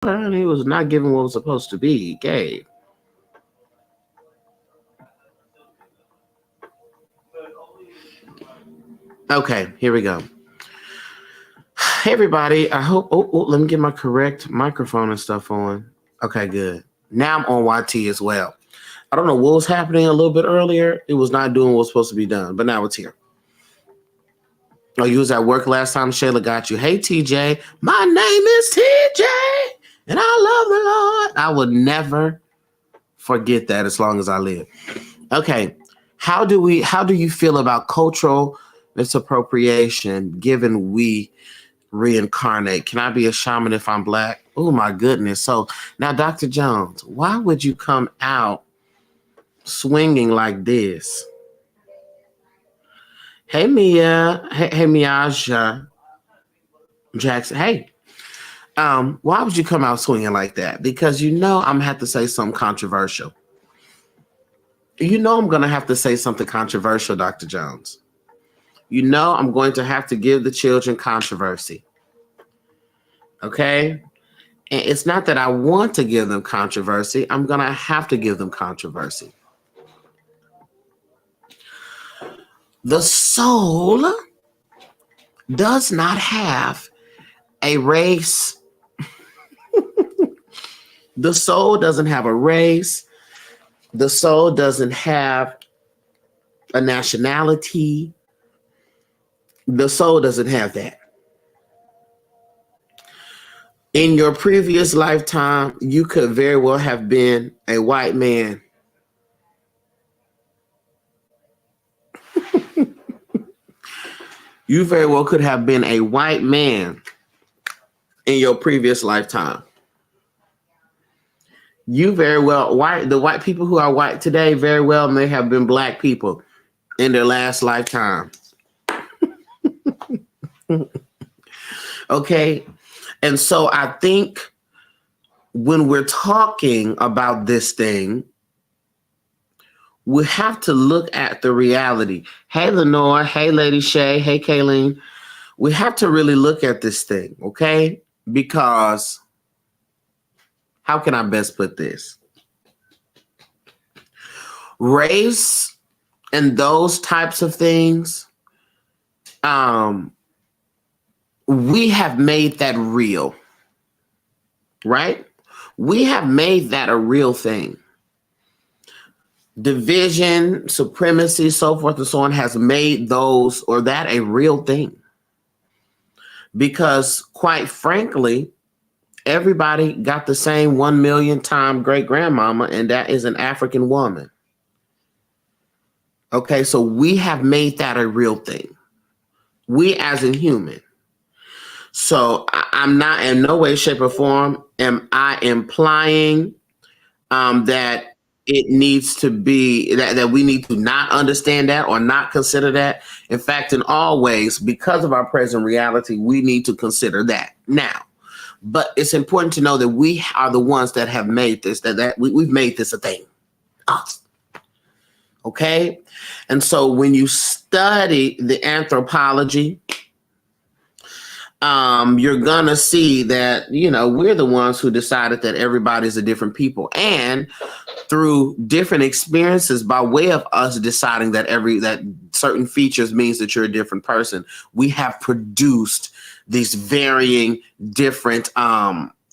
and he was not giving what was supposed to be. He gave. Okay, here we go. Hey everybody, I hope. Let me get my correct microphone and stuff on. Okay, good. Now I'm on YT as well. I don't know what was happening a little bit earlier. It was not doing what was supposed to be done, but now it's here. Oh, you was at work last time. Shayla got you. Hey TJ, my name is TJ, and I love the Lord. I would never forget that as long as I live. Okay, how do you feel about cultural misappropriation given we reincarnate? Can I be a shaman if I'm black? Oh my goodness. So now, Dr. Jones, why would you come out swinging like this? Hey Mia, hey Miaja Jackson. Hey, why would you come out swinging like that? Because you know I'm gonna have to say something controversial. You know I'm gonna have to say something controversial, Dr. Jones. You know I'm going to have to give the children controversy. Okay? And it's not that I want to give them controversy. I'm going to have to give them controversy. The soul does not have a race. The soul doesn't have a race. The soul doesn't have a nationality. The soul doesn't have that. In your previous lifetime, you could very well have been a white man. You very well could have been a white man in your previous lifetime. You very well, the white people who are white today very well may have been black people in their last lifetime. Okay. And so I think when we're talking about this thing, we have to look at the reality. Hey, Lenore. Hey, Lady Shay. Hey, Kayleen. We have to really look at this thing, okay? Because how can I best put this? Race and those types of things, we have made that real, right? We have made that a real thing. Division, supremacy, so forth and so on has made those or that a real thing. Because quite frankly, everybody got the same 1 million time great grandmama, and that is an African woman. Okay, so we have made that a real thing. We as a human. So I'm not in no way, shape, or form am I implying that it needs to be that we need to not understand that or not consider that. In fact, in all ways, because of our present reality, we need to consider that now. But it's important to know that we are the ones that have made this, that we've made this a thing. Us. Okay? And so when you study the anthropology, you're gonna see that, you know, we're the ones who decided that everybody's a different people. And through different experiences, by way of us deciding that that certain features means that you're a different person, we have produced these varying different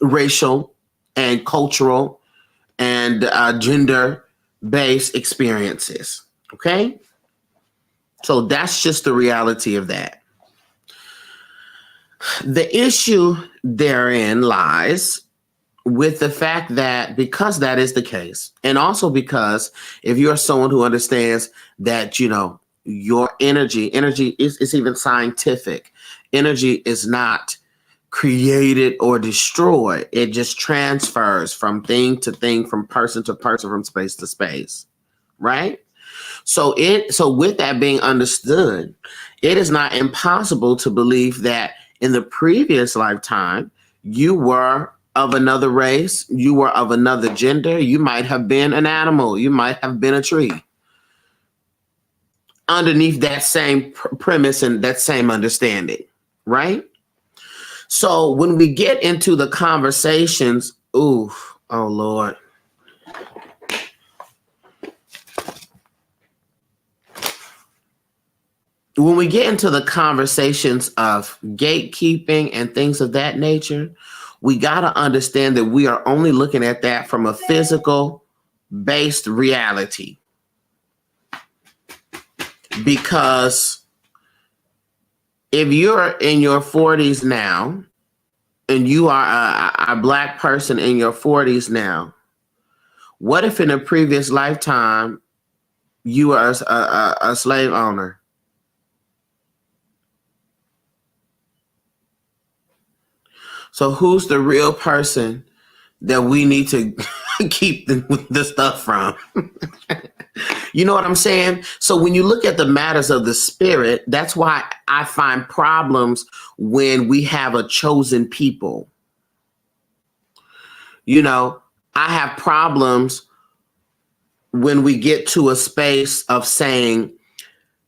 racial and cultural and gender-based experiences. Okay? So that's just the reality of that. The issue therein lies with the fact that because that is the case, and also because if you're someone who understands that, you know, your energy is even scientific. Energy is not created or destroyed. It just transfers from thing to thing, from person to person, from space to space. Right? So with that being understood, it is not impossible to believe that in the previous lifetime, you were of another race, you were of another gender, you might have been an animal, you might have been a tree. Underneath that same premise and that same understanding, right? So when we get into the conversations, ooh, oh Lord. When we get into the conversations of gatekeeping and things of that nature, we got to understand that we are only looking at that from a physical based reality. Because if you're in your 40s now and you are a Black person in your 40s now, what if in a previous lifetime you were a slave owner? So who's the real person that we need to keep the stuff from? You know what I'm saying? So when you look at the matters of the spirit, that's why I find problems when we have a chosen people. You know, I have problems when we get to a space of saying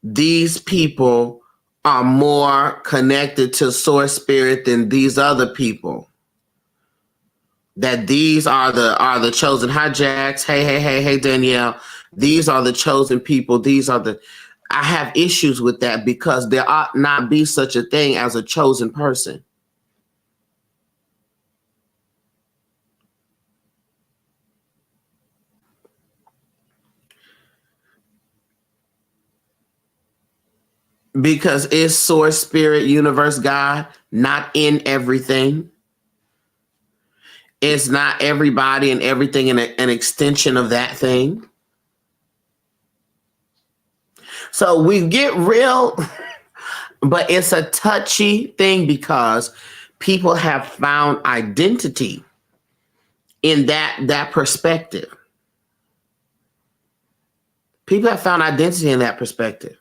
these people are more connected to source spirit than these other people. That these are the chosen. Hi, Jax. Hey, Danielle. These are the chosen people. I have issues with that because there ought not be such a thing as a chosen person. Because is source, spirit, universe, God not in everything? Is not everybody and everything an extension of that thing? So we get real, but it's a touchy thing because people have found identity in that perspective. People have found identity in that perspective.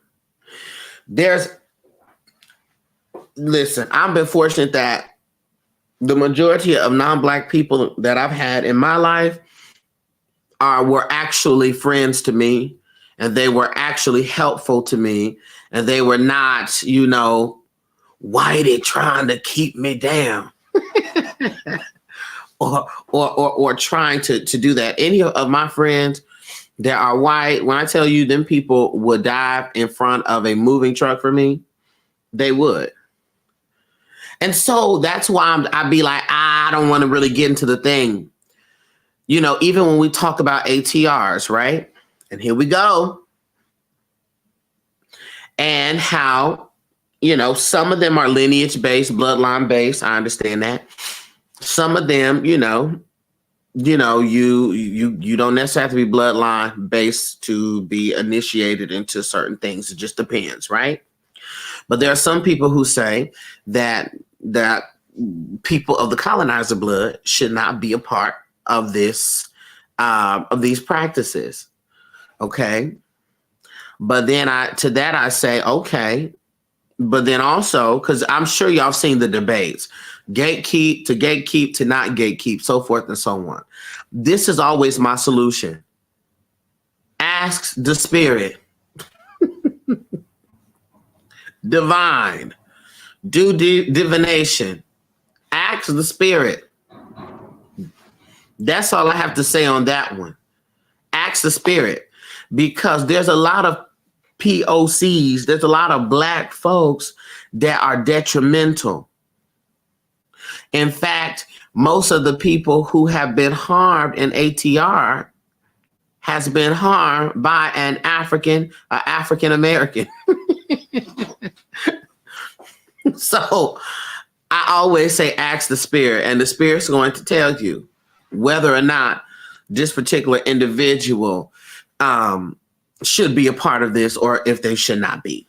Listen, I've been fortunate that the majority of non-Black people that I've had in my life were actually friends to me, and they were actually helpful to me, and they were not, whitey trying to keep me down. or trying to do that. Any of my friends that are white, when I tell you them people would dive in front of a moving truck for me, they would. And so that's why I'd be like, I don't want to really get into the thing. Even when we talk about ATRs, right? And here we go. And how, some of them are lineage based, bloodline based. I understand that. Some of them, you don't necessarily have to be bloodline based to be initiated into certain things. It just depends, right? But there are some people who say that people of the colonizer blood should not be a part of this, of these practices. Okay. But then I say, okay. But then also, because I'm sure y'all seen the debates, gatekeep to not gatekeep, so forth and so on. This is always my solution. Ask the spirit. Divine. Do divination. Ask the spirit. That's all I have to say on that one. Ask the spirit. Because there's a lot of POCs, there's a lot of Black folks that are detrimental. In fact, most of the people who have been harmed in ATR has been harmed by an African American. So I always say, ask the spirit, and the spirit's going to tell you whether or not this particular individual should be a part of this or if they should not be.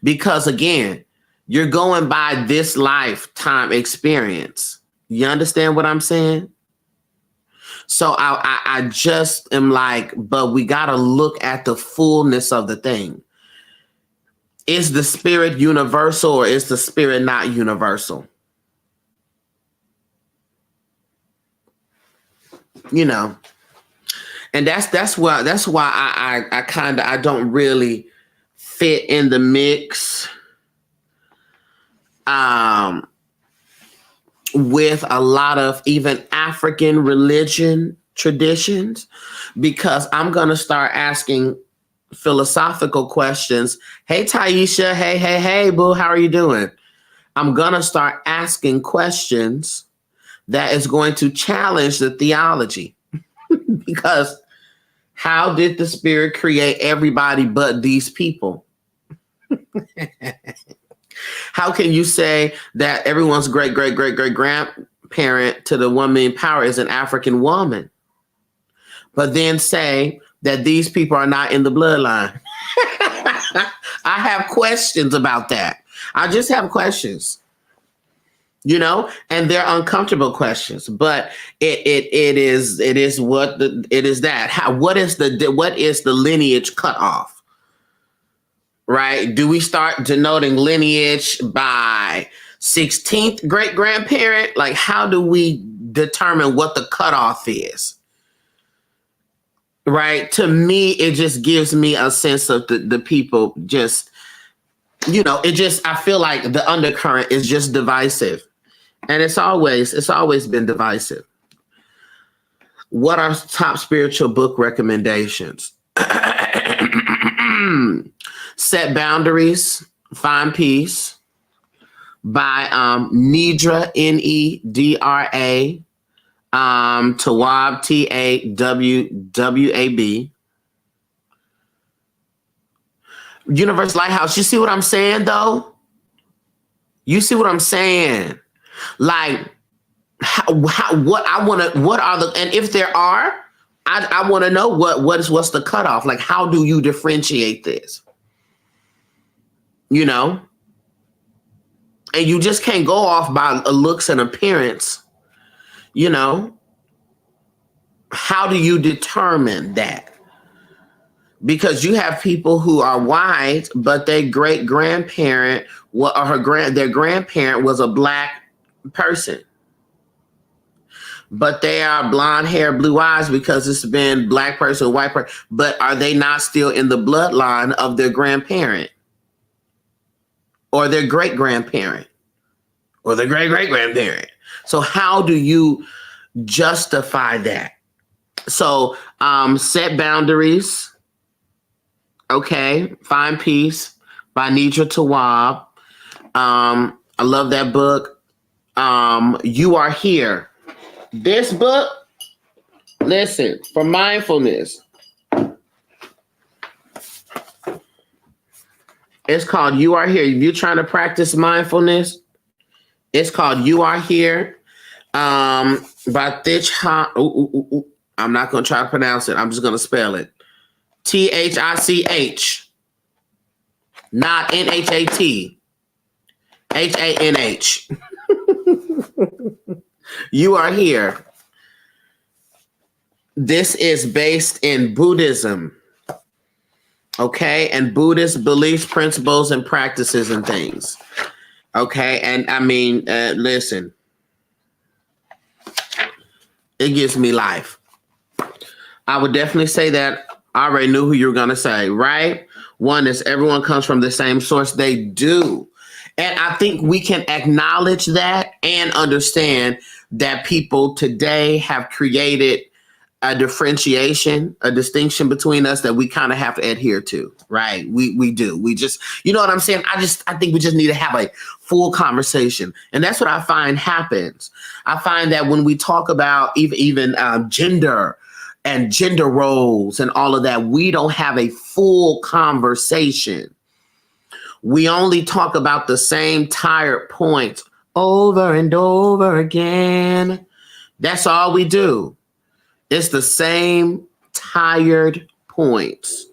Because again, you're going by this lifetime experience. You understand what I'm saying? So I just am like, but we got to look at the fullness of the thing. Is the spirit universal or is the spirit not universal? And that's why I don't really fit in the mix. with a lot of even African religion traditions, because I'm going to start asking philosophical questions. Hey, Taisha. Hey, boo. How are you doing? I'm going to start asking questions that is going to challenge the theology. Because how did the Spirit create everybody but these people? How can you say that everyone's great grandparent to the 1 million power is an African woman, but then say that these people are not in the bloodline? I have questions about that. I just have questions, and they're uncomfortable questions, but it is what is the lineage cutoff? Right? Do we start denoting lineage by 16th great grandparent? Like, how do we determine what the cutoff is? Right? To me, it just gives me a sense of the people just, I feel like the undercurrent is just divisive. And it's always been divisive. What are top spiritual book recommendations? Set Boundaries, Find Peace by Nedra, Nedra, Tawwab, Tawwab. Universe Lighthouse. You see what I'm saying, though? You see what I'm saying? Like, what are the, and if there are, I want to know what's the cutoff? Like, how do you differentiate this? And you just can't go off by looks and appearance. How do you determine that? Because you have people who are white, but their great grandparent their grandparent was a black person. But they are blonde hair, blue eyes because it's been black person, white person. But are they not still in the bloodline of their grandparent? Or their great grandparent? Or their great great grandparent? So how do you justify that? So Set Boundaries. Okay. Find Peace by Nedra Tawwab. I love that book. You Are Here. This book, listen, for mindfulness. It's called You Are Here. If you're trying to practice mindfulness, it's called You Are Here. By Thich Nhat. I'm not going to try to pronounce it. I'm just going to spell it. Thich. Not Nhat. H-A-N-H. You Are Here. This is based in Buddhism. Okay. And Buddhist beliefs, principles, and practices and things. Okay. And I mean, listen, it gives me life. I would definitely say that. I already knew who you were going to say, right? One is everyone comes from the same source. They do. And I think we can acknowledge that and understand that people today have created a differentiation, a distinction between us that we kind of have to adhere to, right? We do. We just, you know what I'm saying? I think we just need to have a full conversation. And that's what I find happens. I find that when we talk about even gender and gender roles and all of that, we don't have a full conversation. We only talk about the same tired points over and over again. That's all we do. It's the same tired points.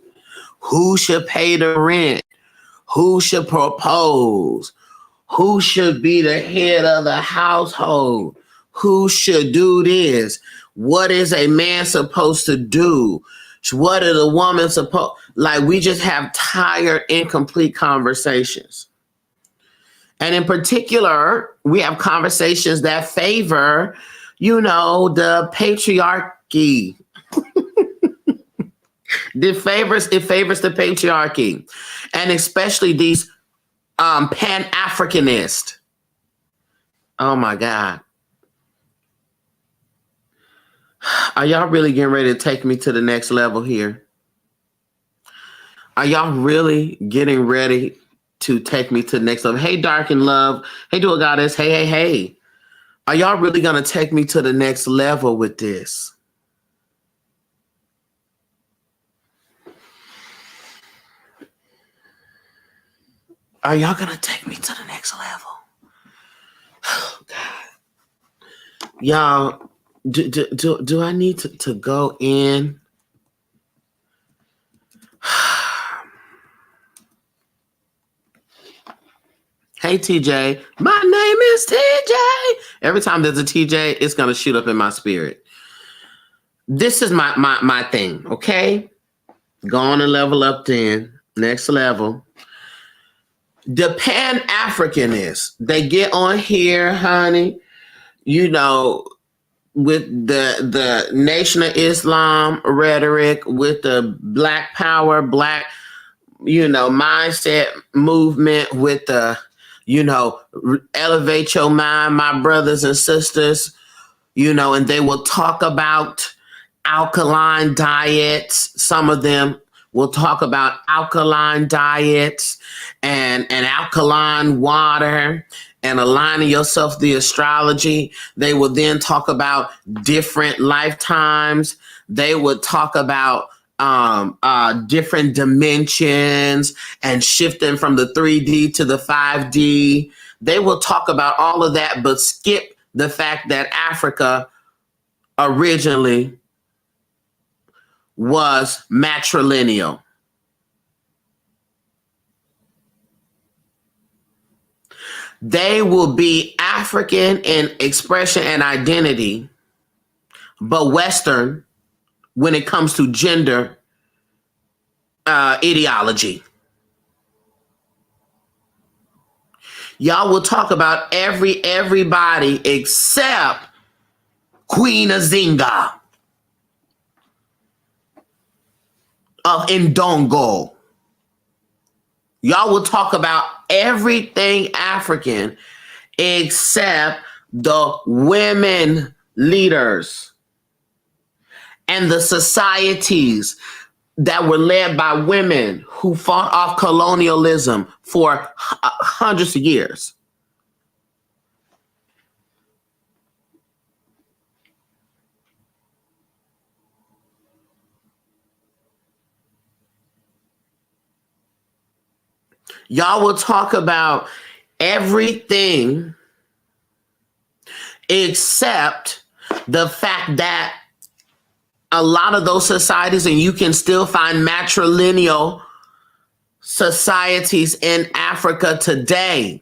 Who should pay the rent? Who should propose? Who should be the head of the household? Who should do this? What is a man supposed to do? What are the woman supposed? Like, we just have tired, incomplete conversations. And in particular, we have conversations that favor, the patriarchy. It favors the patriarchy. And especially these Pan-Africanists. Oh my God. Are y'all really getting ready to take me to the next level here? Are y'all really getting ready to take me to the next level? Hey, Dark and Love. Hey, Dual Goddess. Hey, hey, hey. Are y'all really going to take me to the next level with this? Are y'all going to take me to the next level? Oh, God. Y'all, do I need to go in? Hey, TJ. My name is TJ. Every time there's a TJ, it's going to shoot up in my spirit. This is my thing, okay? Go on and level up then. Next level. The Pan-Africanists, they get on here, honey, you know, with the Nation of Islam rhetoric, with the Black Power, Black, mindset movement, with the, elevate your mind, my brothers and sisters, and they will talk about alkaline diets. Some of them will talk about alkaline diets and alkaline water and aligning yourself to the astrology. They will then talk about different lifetimes. They would talk about different dimensions and shifting from the 3D to the 5D. They will talk about all of that, but skip the fact that Africa originally was matrilineal. They will be African in expression and identity, but Western when it comes to gender ideology. Y'all will talk about everybody except Queen Azinga of Ndongo. Y'all will talk about everything African except the women leaders and the societies that were led by women who fought off colonialism for hundreds of years. Y'all will talk about everything except the fact that a lot of those societies, and you can still find matrilineal societies in Africa today,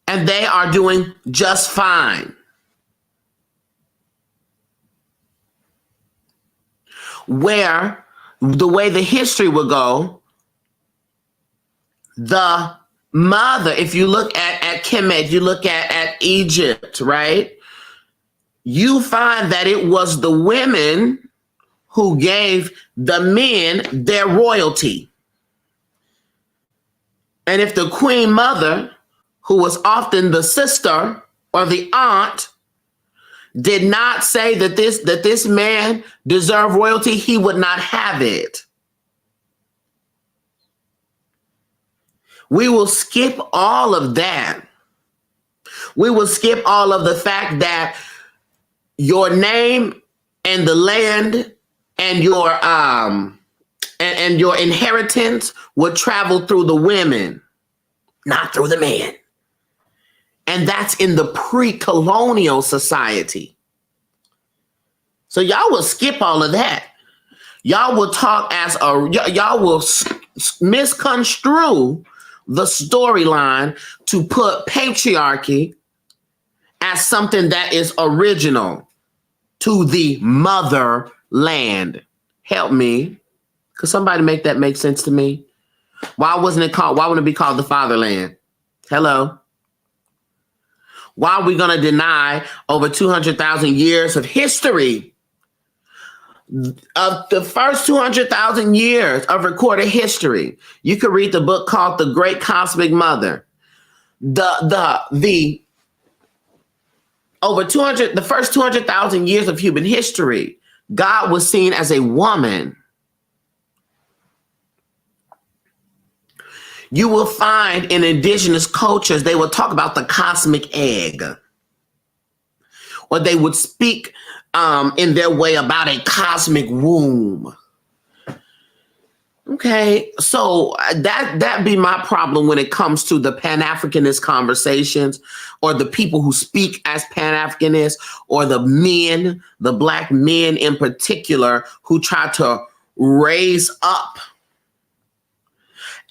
and they are doing just fine. Where the way the history would go, the mother, if you look at Kemet, you look at Egypt, right? You find that it was the women who gave the men their royalty. And if the queen mother, who was often the sister or the aunt, did not say that this man deserved royalty, he would not have it. We will skip all of that. We will skip all of the fact that your name and the land and your inheritance would travel through the women, not through the men. And that's in the pre-colonial society. So y'all will skip all of that. Y'all will talk y'all will misconstrue the storyline to put patriarchy as something that is original to the motherland. Help me. Could somebody make that make sense to me? Why wouldn't it be called the fatherland? Hello? Why are we going to deny over 200,000 years of history? Of the first 200,000 years of recorded history, you could read the book called The Great Cosmic Mother. The over 200, the first 200,000 years of human history, God was seen as a woman. You will find in indigenous cultures, they will talk about the cosmic egg, or they would speak in their way about a cosmic womb. Okay, so that be my problem when it comes to the Pan-Africanist conversations, or the people who speak as Pan-Africanists, or the men, the Black men in particular, who try to raise up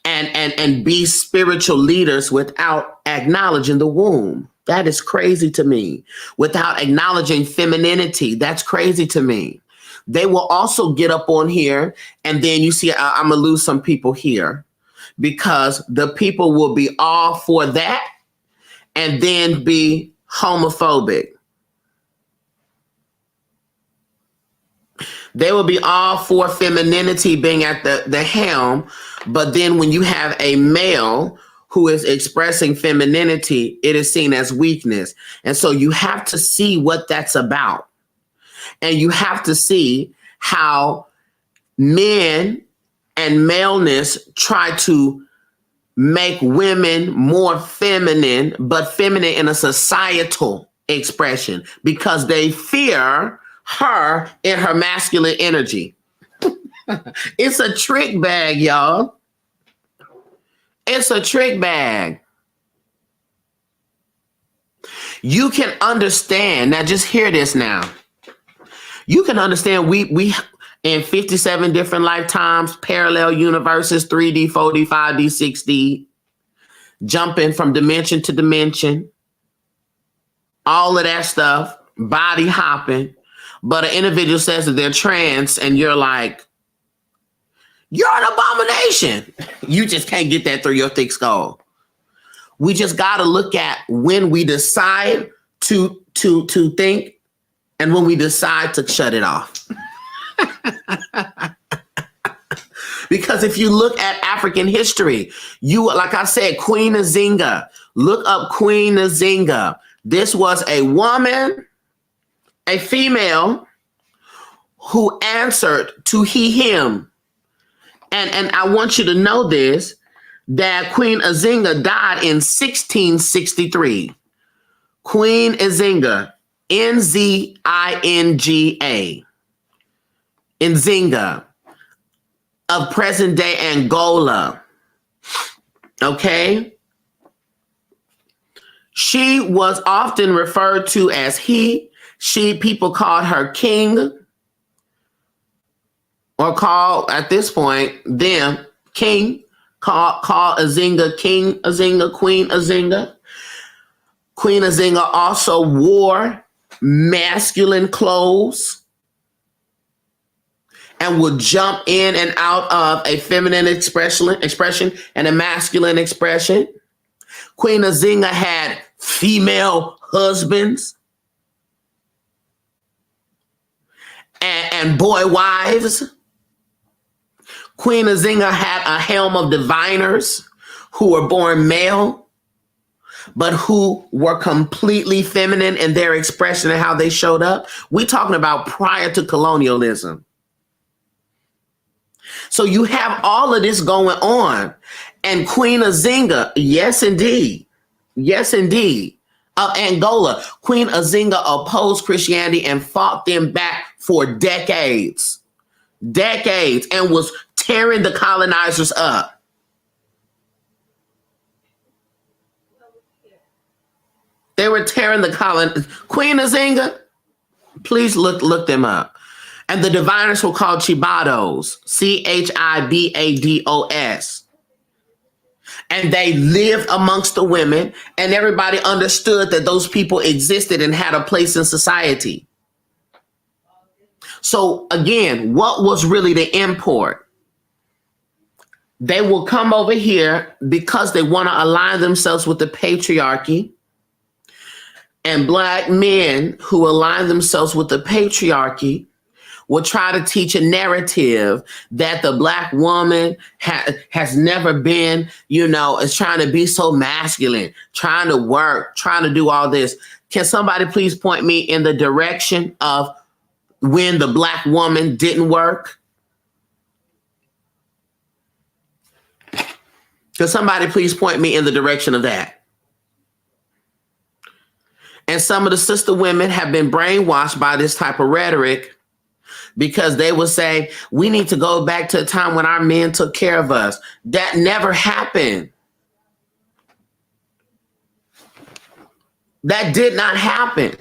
and be spiritual leaders without acknowledging the womb. That is crazy to me. Without acknowledging femininity, that's crazy to me. They will also get up on here, and then you see, I'm going to lose some people here, because the people will be all for that and then be homophobic. They will be all for femininity being at the helm, but then when you have a male who is expressing femininity, it is seen as weakness. And so you have to see what that's about. And you have to see how men and maleness try to make women more feminine, but feminine in a societal expression, because they fear her in her masculine energy. It's a trick bag, y'all. It's a trick bag. You can understand. Now, just hear this now. You can understand we in 57 different lifetimes, parallel universes, 3D, 4D, 5D, 6D, jumping from dimension to dimension, all of that stuff, body hopping. But an individual says that they're trans, and you're like, you're an abomination. You just can't get that through your thick skull. We just got to look at when we decide to think, and when we decide to shut it off. Because if you look at African history, like I said, Queen Nzinga, look up Queen Nzinga. This was a woman, a female, who answered to he, him. And I want you to know this, that Queen Nzinga died in 1663. Queen Nzinga, Nzinga, Nzinga of present day Angola. Okay? She was often referred to as he, she. People called her king, or called at this point them king. Call Nzinga King Nzinga, Queen Nzinga. Queen Nzinga also wore masculine clothes and would jump in and out of a feminine expression and a masculine expression. Queen Nzinga had female husbands and boy wives. Queen Nzinga had a helm of diviners who were born male, but who were completely feminine in their expression and how they showed up. We're talking about prior to colonialism. So you have all of this going on. And Queen Nzinga, yes, indeed, of Angola, Queen Nzinga opposed Christianity and fought them back for decades, and was tearing the colonizers up. They were tearing the Queen Nzinga, please look them up. And the diviners were called Chibados, Chibados. And they lived amongst the women, and everybody understood that those people existed and had a place in society. So again, what was really the import? They will come over here because they want to align themselves with the patriarchy. And Black men who align themselves with the patriarchy will try to teach a narrative that the Black woman has never been, is trying to be so masculine, trying to work, trying to do all this. Can somebody please point me in the direction of when the black woman didn't work? Can somebody please point me in the direction of that? And some of the sister women have been brainwashed by this type of rhetoric because they will say, we need to go back to a time when our men took care of us. That never happened. That did not happen.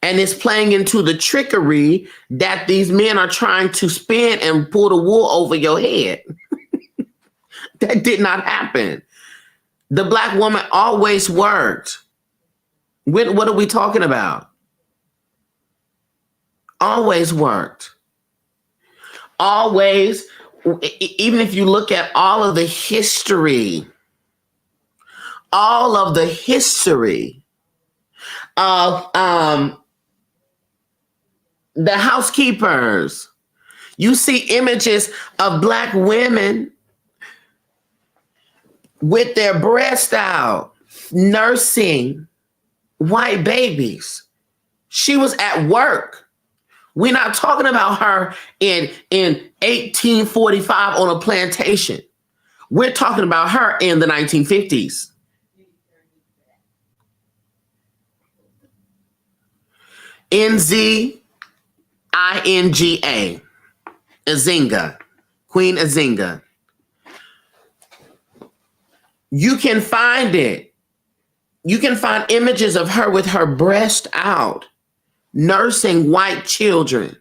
And it's playing into the trickery that these men are trying to spin and pull the wool over your head. That did not happen. The black woman always worked. What are we talking about? Always worked. Always, even if you look at all of the history of the housekeepers, you see images of black women with their breast out, nursing white babies. She was at work. We're not talking about her in 1845 on a plantation. We're talking about her in the 1950s. Nzinga, Nzinga, Queen Nzinga. You can find it. You can find images of her with her breast out, nursing white children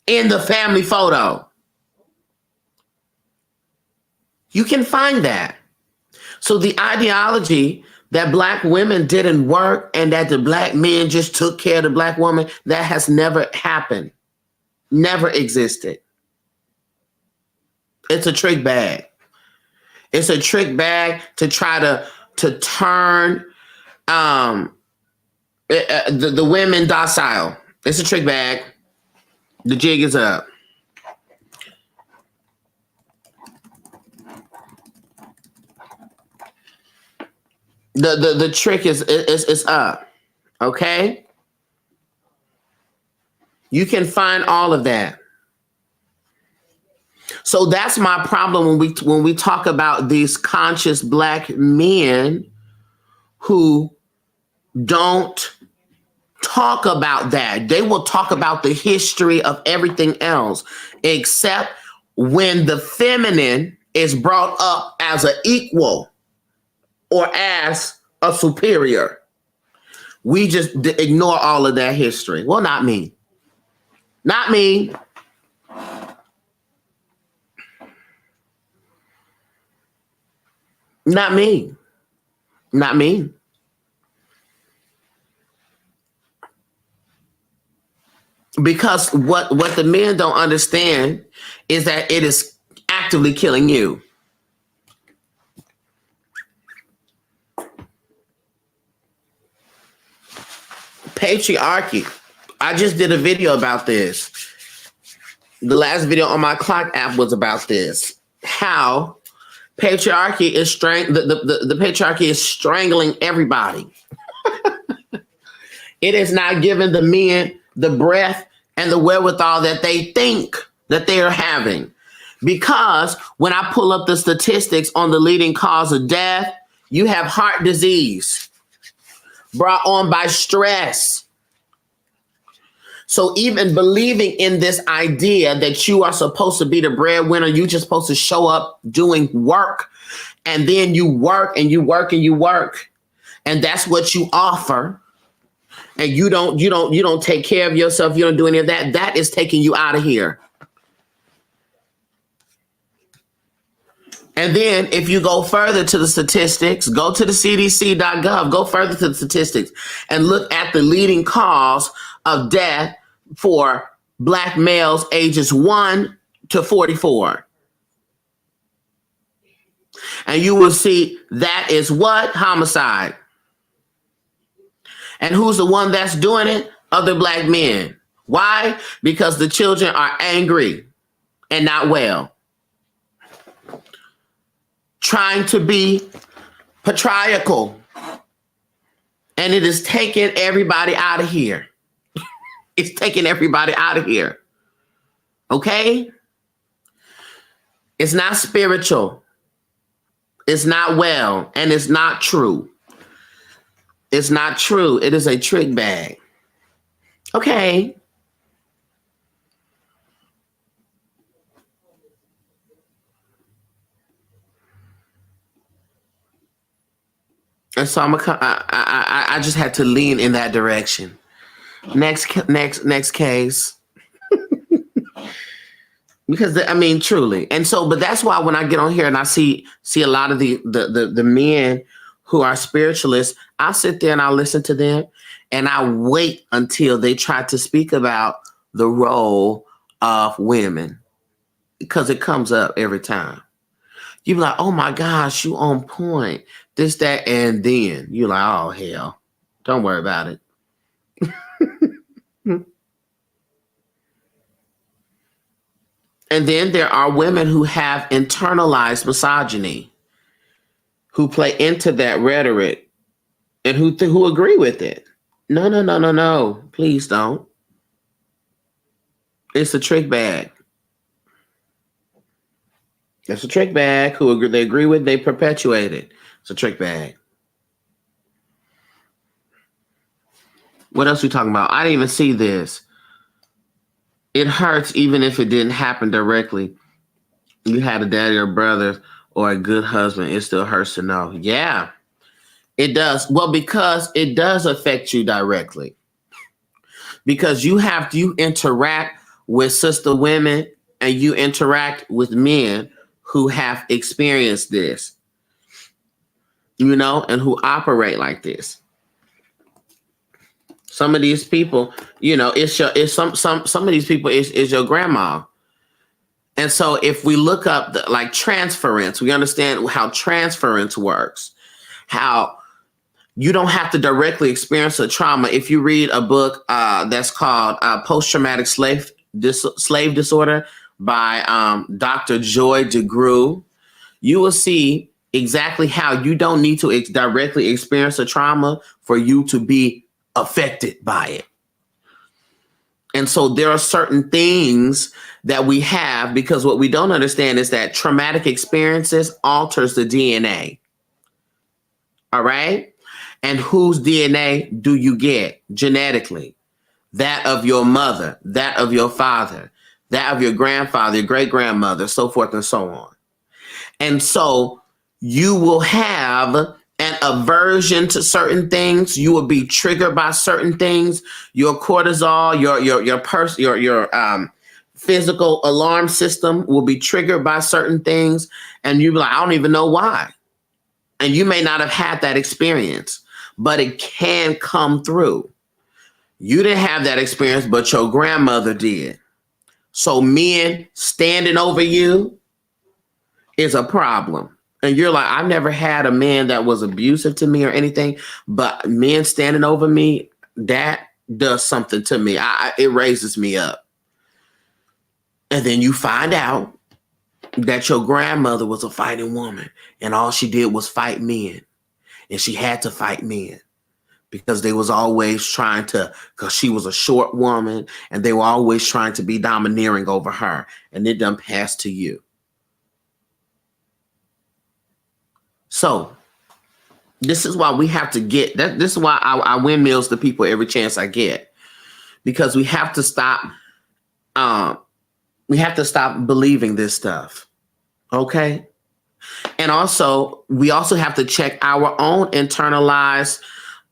in the family photo. You can find that. So the ideology that black women didn't work and that the black men just took care of the black woman, that has never happened. Never existed. It's a trick bag. It's a trick bag to try to turn the women docile. It's a trick bag. The jig is up. The trick is up. Okay? You can find all of that. So that's my problem when we talk about these conscious black men who don't talk about that. They will talk about the history of everything else, except when the feminine is brought up as an equal or as a superior. We just ignore all of that history. Well, not me. Not me. Not me. Not me. Because what the men don't understand is that it is actively killing you. Patriarchy. I just did a video about this. The last video on my clock app was about this. How patriarchy is the patriarchy is strangling everybody. It is not giving the men the breath and the wherewithal that they think that they are having. Because when I pull up the statistics on the leading cause of death, you have heart disease brought on by stress. So even believing in this idea that you are supposed to be the breadwinner, you're just supposed to show up doing work, and then you work and you work and you work, and that's what you offer. And you don't take care of yourself. You don't do any of that. That is taking you out of here. And then if you go further to the statistics, go to the CDC.gov, go further to the statistics and look at the leading cause of death for black males ages 1 to 44. And you will see that is what? Homicide. And who's the one that's doing it? Other black men. Why? Because the children are angry and not well. Trying to be patriarchal. And it is taking everybody out of here. It's taking everybody out of here. Okay? It's not spiritual. It's not well. And it's not true. It's not true. It is a trick bag. Okay. And so I just had to lean in that direction. Next case. Because I mean, truly. And so, but that's why when I get on here and I see a lot of the men who are spiritualists, I'll sit there and I'll listen to them and I wait until they try to speak about the role of women, because it comes up every time. You be like, oh my gosh, you on point. This, that, and then you're like, oh hell, don't worry about it. And then there are women who have internalized misogyny, who play into that rhetoric and who agree with it. No. Please don't. It's a trick bag. It's a trick bag. Who they agree with, they perpetuate it. It's a trick bag. What else are we talking about? I didn't even see this. It hurts even if it didn't happen directly. You had a daddy or brother or a good husband, it still hurts to know. Yeah, it does. Well, because it does affect you directly. Because you interact with sister women and you interact with men who have experienced this, and who operate like this. Some of these people, some of these people is your grandma. And so if we look up like transference, we understand how transference works, how you don't have to directly experience a trauma. If you read a book that's called Post-Traumatic Slave Disorder by Dr. Joy DeGruy, you will see exactly how you don't need to directly experience a trauma for you to be affected by it. And so there are certain things that we have, because what we don't understand is that traumatic experiences alters the DNA. All right. And whose DNA do you get genetically? That of your mother, that of your father, that of your grandfather, your great grandmother, so forth and so on. And so you will have an aversion to certain things. You will be triggered by certain things. Your cortisol, your physical alarm system will be triggered by certain things, and you'll be like, I don't even know why. And you may not have had that experience, but it can come through. You didn't have that experience, but your grandmother did. So men standing over you is a problem. And you're like, I've never had a man that was abusive to me or anything, but men standing over me, that does something to me. It raises me up. And then you find out that your grandmother was a fighting woman and all she did was fight men. And she had to fight men because they was always because she was a short woman and they were always trying to be domineering over her. And it done passed to you. So this is why we have to get that. This is why I windmills to people every chance I get, because we have to stop. We have to stop believing this stuff. Okay. And also, we also have to check our own internalized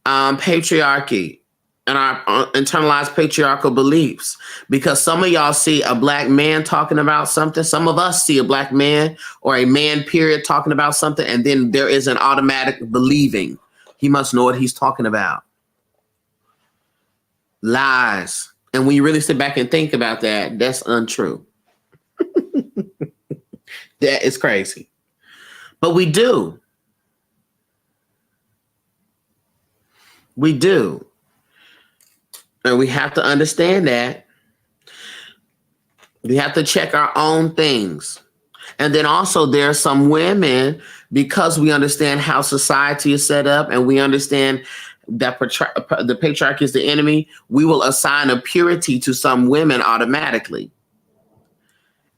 patriarchy and our internalized patriarchal beliefs, because some of y'all see a black man talking about something. Some of us see a black man or a man period talking about something. And then there is an automatic believing he must know what he's talking about. Lies. And when you really sit back and think about that, that's untrue. That is crazy. But we do. We do. And we have to understand that. We have to check our own things. And then also there are some women, because we understand how society is set up and we understand that the patriarch is the enemy, we will assign a purity to some women automatically.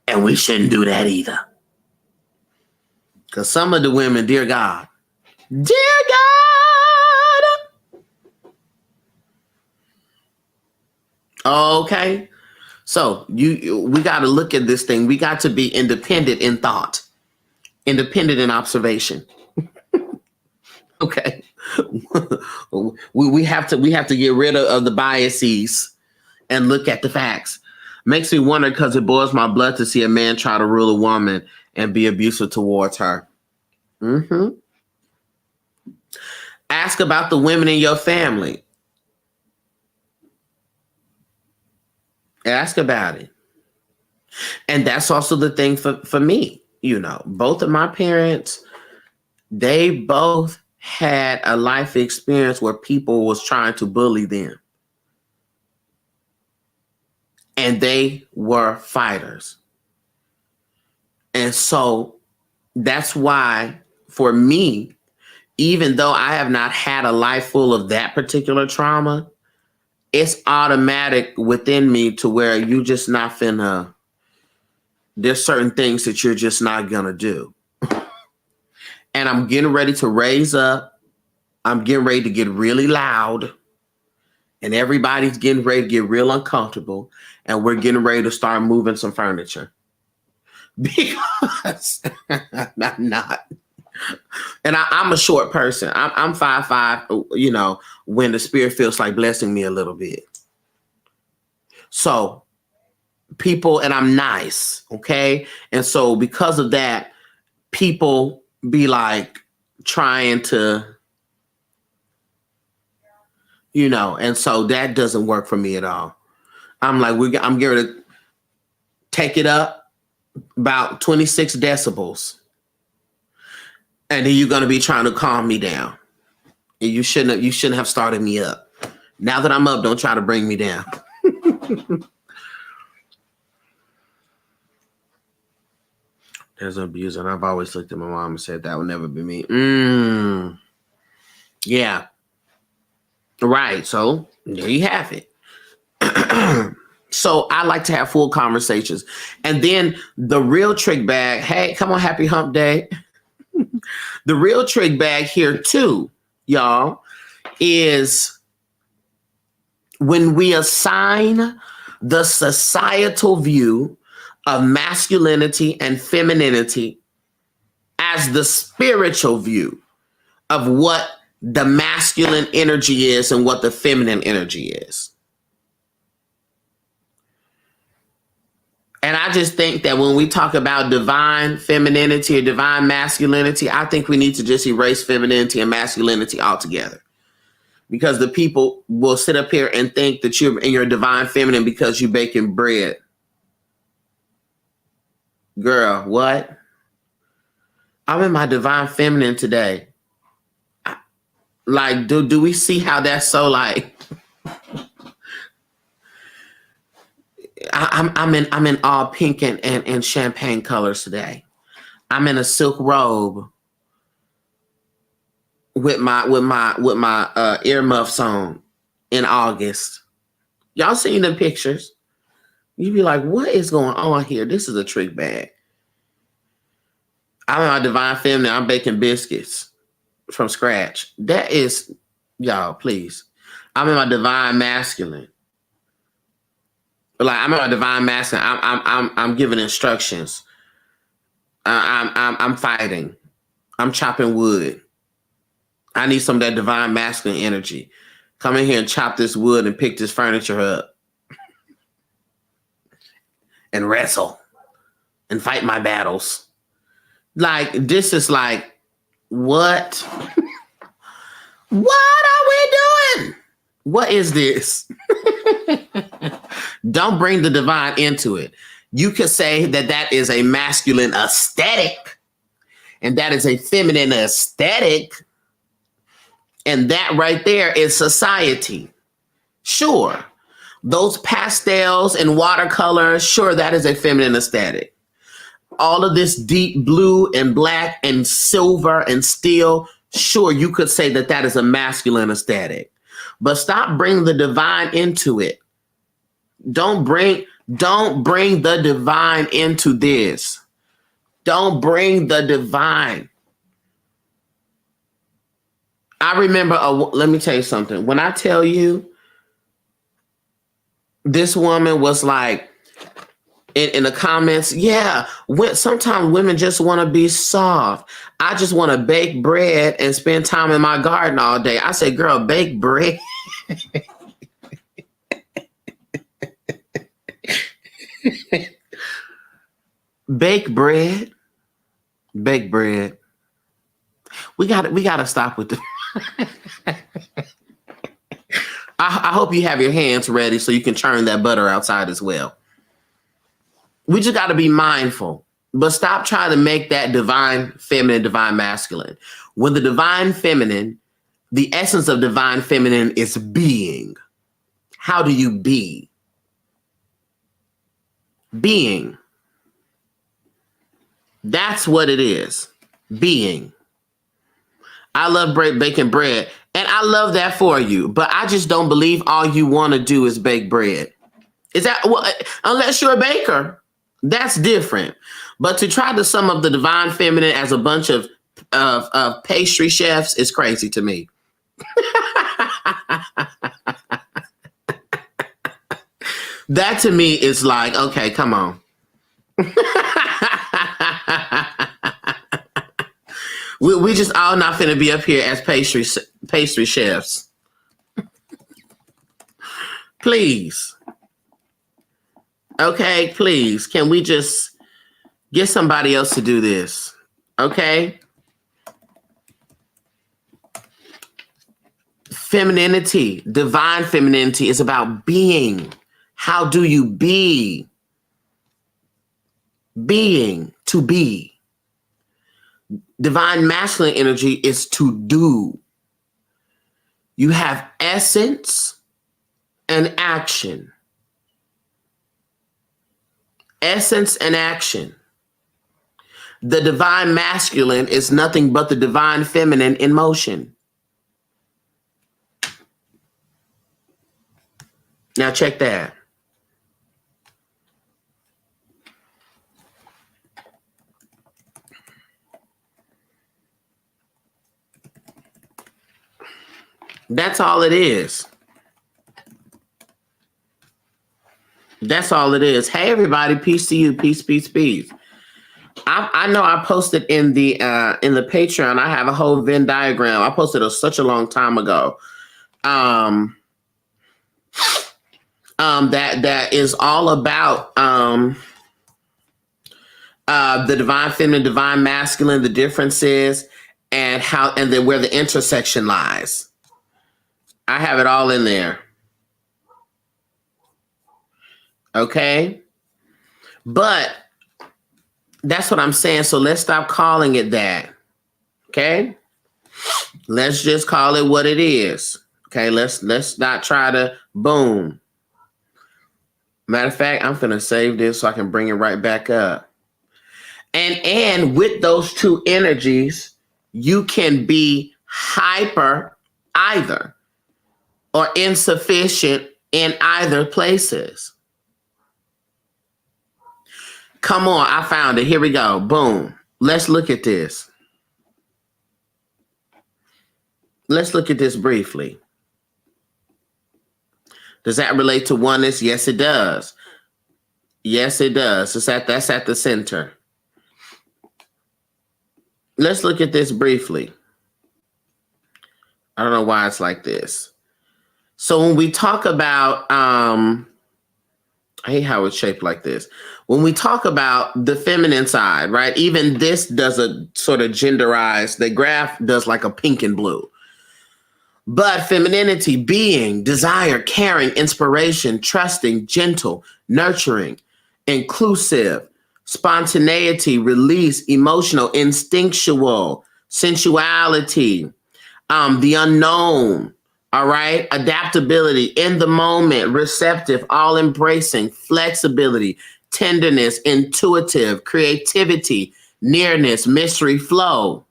And we shouldn't do that either. Because some of the women, dear God, okay. So we got to look at this thing. We got to be independent in thought, independent in observation. Okay. we have to get rid of the biases and look at the facts. Makes me wonder, because it boils my blood to see a man try to rule a woman and be abusive towards her. Ask about the women in your family. Ask about it. And that's also the thing for me. You know, both of my parents, they both had a life experience where people was trying to bully them. And they were fighters. And so that's why, for me, even though I have not had a life full of that particular trauma, it's automatic within me to where you just not finna, there's certain things that you're just not gonna do. And I'm getting ready to raise up. I'm getting ready to get really loud. And everybody's getting ready to get real uncomfortable. And we're getting ready to start moving some furniture. Because I'm not. And I'm a short person. I'm 5'5", you know, when the spirit feels like blessing me a little bit. So people, and I'm nice, okay? And so because of that, people be like trying to, you know, and so that doesn't work for me at all. I'm like, I'm getting to take it up about 26 decibels. And then you're going to be trying to calm me down. And you shouldn't have started me up. Now that I'm up, don't try to bring me down. There's an abuser. And I've always looked at my mom and said, that would never be me. Yeah. Right. So there you have it. So I like to have full conversations. And then the real trick bag, hey, come on, happy hump day. The real trick bag here too, y'all, is when we assign the societal view of masculinity and femininity as the spiritual view of what the masculine energy is and what the feminine energy is. And I just think that when we talk about divine femininity or divine masculinity, I think we need to just erase femininity and masculinity altogether. Because the people will sit up here and think that you're in your divine feminine because you're baking bread. Girl, what? I'm in my divine feminine today. Like, do we see how that's so like? I'm in all pink and champagne colors today. I'm in a silk robe with my earmuffs on in August. Y'all seen the pictures? You be like, what is going on here? This is a trick bag. I'm in my divine feminine. I'm baking biscuits from scratch. That is, y'all, please. I'm in my divine masculine. Like, I'm in my divine masculine. I'm giving instructions. I'm fighting. I'm chopping wood. I need some of that divine masculine energy. Come in here and chop this wood and pick this furniture up. And wrestle. And fight my battles. Like, this is like, what? What are we doing? What is this? Don't bring the divine into it. You could say that that is a masculine aesthetic and that is a feminine aesthetic. And that right there is society. Sure. Those pastels and watercolors, sure, that is a feminine aesthetic. All of this deep blue and black and silver and steel, sure, you could say that that is a masculine aesthetic, but stop bringing the divine into it. Don't bring the divine into this. Don't bring the divine. I remember, let me tell you something. When I tell you, this woman was like, in the comments, yeah, sometimes women just want to be soft. I just want to bake bread and spend time in my garden all day. I said, girl, bake bread. Bake bread. Bake bread. We gotta stop with the I hope you have your hands ready so you can churn that butter outside as well. We just got to be mindful, but stop trying to make that divine feminine, divine masculine. When the divine feminine, the essence of divine feminine is being. How do you be? Being. That's what it is. Being. I love baking bread, and I love that for you, but I just don't believe all you want to do is bake bread. Is that, well, unless you're a baker, that's different. But to try to sum up the divine feminine as a bunch of pastry chefs is crazy to me. That to me is like, okay, come on. We just all not finna be up here as pastry chefs. Please. Okay, please. Can we just get somebody else to do this? Okay? Femininity, divine femininity is about being. How do you be? Being, to be. Divine masculine energy is to do. You have essence and action. Essence and action. The divine masculine is nothing but the divine feminine in motion. Now check that. That's all it is. That's all it is. Hey, everybody. Peace to you. Peace, peace, peace. I know I posted in the Patreon. I have a whole Venn diagram. I posted it such a long time ago. That is all about the divine feminine, divine masculine, the differences, and then where the intersection lies. I have it all in there. Okay? But that's what I'm saying. So let's stop calling it that. Okay? Let's just call it what it is. Okay? Let's not try to boom. Matter of fact, I'm going to save this so I can bring it right back up. And with those two energies, you can be hyper either or insufficient in either places. Come on, I found it. Here we go. Boom. Let's look at this. Let's look at this briefly. Does that relate to oneness? Yes, it does. Yes, it does. That's at the center. Let's look at this briefly. I don't know why it's like this. So when we talk about, I hate how it's shaped like this. When we talk about the feminine side, right? Even this does a sort of genderized, the graph does like a pink and blue. But femininity, being, desire, caring, inspiration, trusting, gentle, nurturing, inclusive, spontaneity, release, emotional, instinctual, sensuality, the unknown, all right, adaptability, in the moment, receptive, all embracing, flexibility, tenderness, intuitive, creativity, nearness, mystery, flow.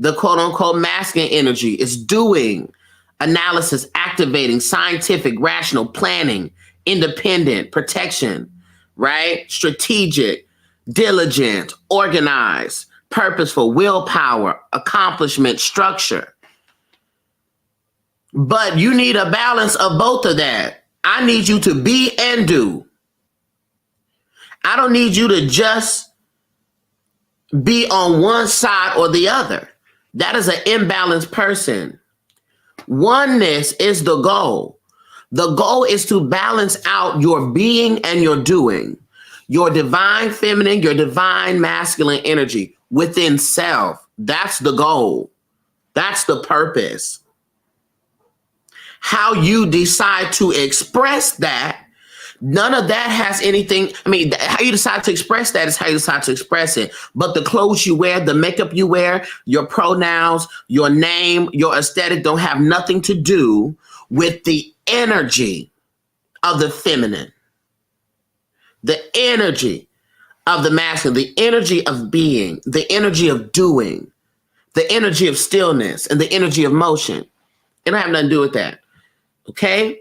The quote unquote masculine energy is doing, analysis, activating, scientific, rational, planning, independent, protection, right? Strategic, diligent, organized, purposeful, willpower, accomplishment, structure. But you need a balance of both of that. I need you to be and do. I don't need you to just be on one side or the other. That is an imbalanced person. Oneness is the goal. The goal is to balance out your being and your doing, your divine feminine, your divine masculine energy within self. That's the goal. That's the purpose. How you decide to express that, none of that has anything. I mean, how you decide to express that is how you decide to express it. But the clothes you wear, the makeup you wear, your pronouns, your name, your aesthetic don't have nothing to do with the energy of the feminine, the energy of the masculine, the energy of being, the energy of doing, the energy of stillness, and the energy of motion. It don't have nothing to do with that. Okay?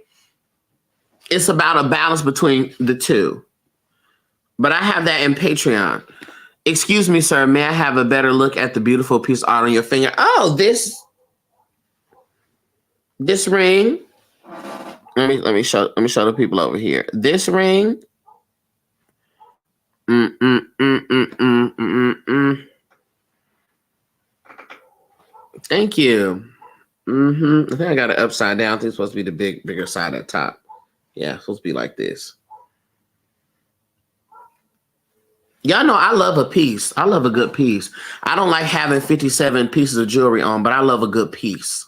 It's about a balance between the two. But I have that in Patreon. Excuse me, sir. May I have a better look at the beautiful piece of art on your finger? Oh, this ring. Let me show the people over here. This ring. Thank you. I think I got it upside down. I think it's supposed to be the bigger side at the top. Yeah, it's supposed to be like this. Y'all know I love a piece. I love a good piece. I don't like having 57 pieces of jewelry on, but I love a good piece.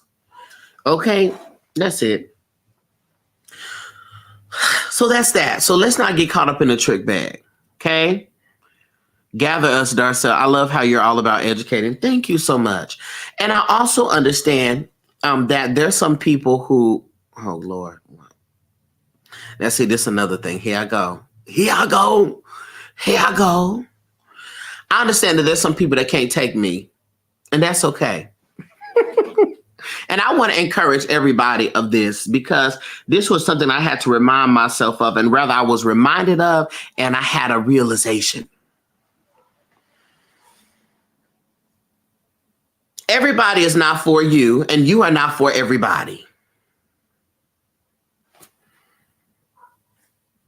Okay, that's it. So that's that. So let's not get caught up in the trick bag. Okay? Gather us, Darcel. I love how you're all about educating. Thank you so much. And I also understand that there's some people who, oh Lord. Let's see, this is another thing. Here I go. I understand that there's some people that can't take me, and that's okay. And I want to encourage everybody of this, because this was something I had to remind myself of, and rather I was reminded of, and I had a realization. Everybody is not for you, and you are not for everybody.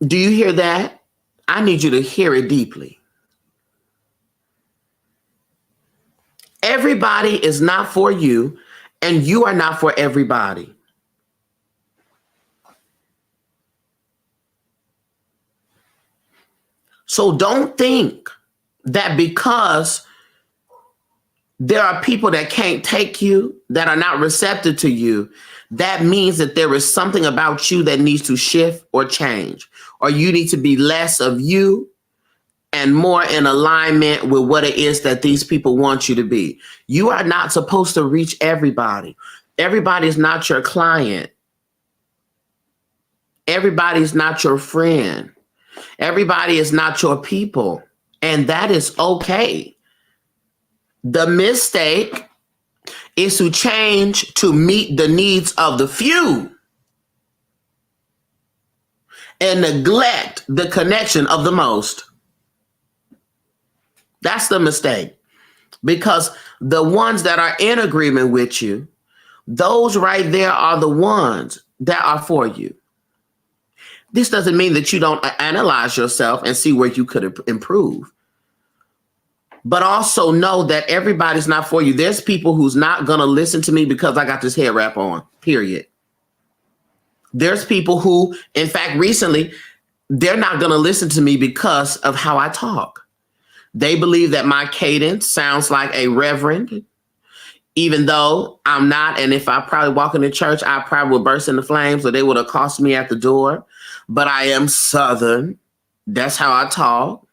Do you hear that? I need you to hear it deeply. Everybody is not for you, and you are not for everybody. So don't think that because there are people that can't take you, that are not receptive to you, that means that there is something about you that needs to shift or change, or you need to be less of you and more in alignment with what it is that these people want you to be. You are not supposed to reach everybody. Everybody is not your client. Everybody is not your friend. Everybody is not your people. And that is okay. The mistake is to change to meet the needs of the few and neglect the connection of the most. That's the mistake. Because the ones that are in agreement with you, those right there are the ones that are for you. This doesn't mean that you don't analyze yourself and see where you could improve. But also know that everybody's not for you. There's people who's not going to listen to me because I got this hair wrap on, period. There's people who, in fact, recently, they're not going to listen to me because of how I talk. They believe that my cadence sounds like a reverend, even though I'm not. And if I probably walk into church, I probably would burst into flames, or they would accost me at the door. But I am Southern. That's how I talk.